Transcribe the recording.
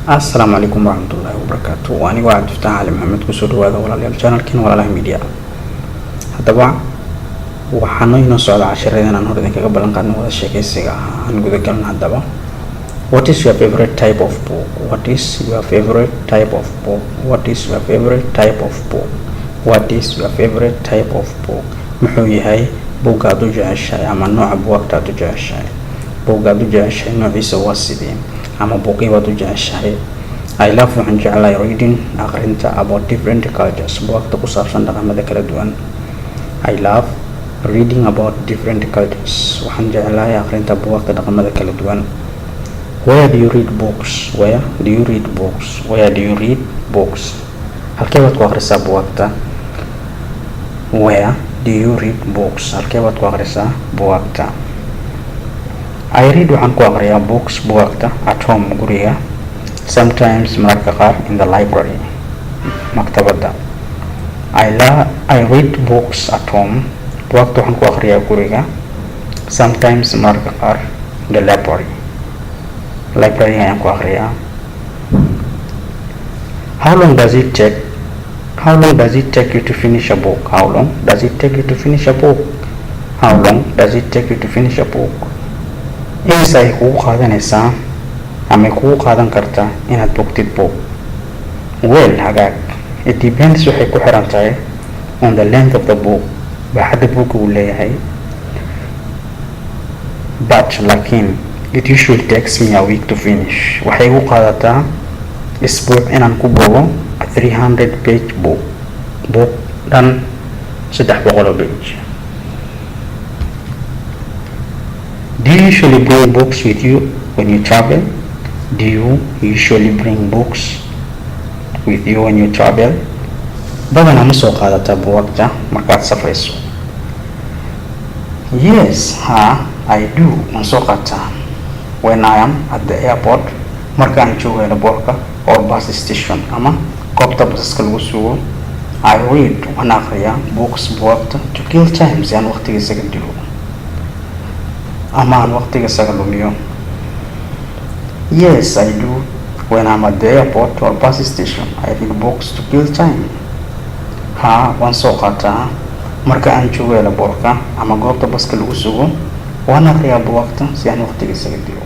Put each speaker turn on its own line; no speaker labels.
السلام عليكم ورحمة الله وبركاته. وأنا قاعد أفتح على محمد كسر وهذا ولا الشانل كين ولا له ميديا. هذا waxaan inoo socda casharradan aan hore idinkaga ballan qaadnay wada sheekaysiga aan guda galno hadaba. What is your favorite type of book? What is your favorite type of book? What is your favorite type of book? What is your favorite type of book? muxuu yahay buugaad u jeceshahay ama nooca buugtaad u jeceshahay? buugaad u jeceshahay noociisa waa sidee ama buuqibaad u jeceshahay? I love waxaan jeclahay reading aqrinta about different cultures buugta ku saabsan dhaqamada kala duwan. I love reading about different cultures waxaan jeclahay aqrinta buugta dhaqamada kala duwan. Where do you read books? Where do you read books? Where do you read books? halkee baad ku akhrisaa buugta? Where do you read books? halkee baad ku akhrisaa buugta? I read waxaan ku akhriyaa books buugta at home guriga, sometimes mararka qaar in the library maktabada. I read books at home buugta waxaan ku akhriyaa guriga, sometimes mararka qaar in the library ayaan ku akhriyaa. How long does it take you to finish a book? How long does it take you to finish a book? How long does it take you to finish a book? Imisa ay kugu qaadanaysaa ama kugu qaadan kartaa inaad bogtid book? Well, hagaag, it depends, waxay ku xiran tahay on the length of the book, baaxadda buugga uu leeyahay. But laakiin it usually takes me a week to finish. waxay igu qaadataa isbuuc inaan ku bogo a 300 page book dhan 300 page. Do you usually bring books with you when you travel? Do you usually bring books with you when you travel? badanaa ma soo qaadataa buugta markaad safrayso? Yes, I do. waan soo qaataa when I am at the airport, markaan joogo airportka or bus station ama goobta basaska lagu sugo. I read waan akhriyaa books buugta to kill time, si aan waqtiga isaga dilo ama aan waqtiga isaga lumiyo. Yes, I do. When I'm at the airport or bus station, I read books to kill time. waan soo qaataa marka aan joogo airportka ama goobta baska lagu sugo, waan akhriyaa buugta si aan waqtiga isaga dilo.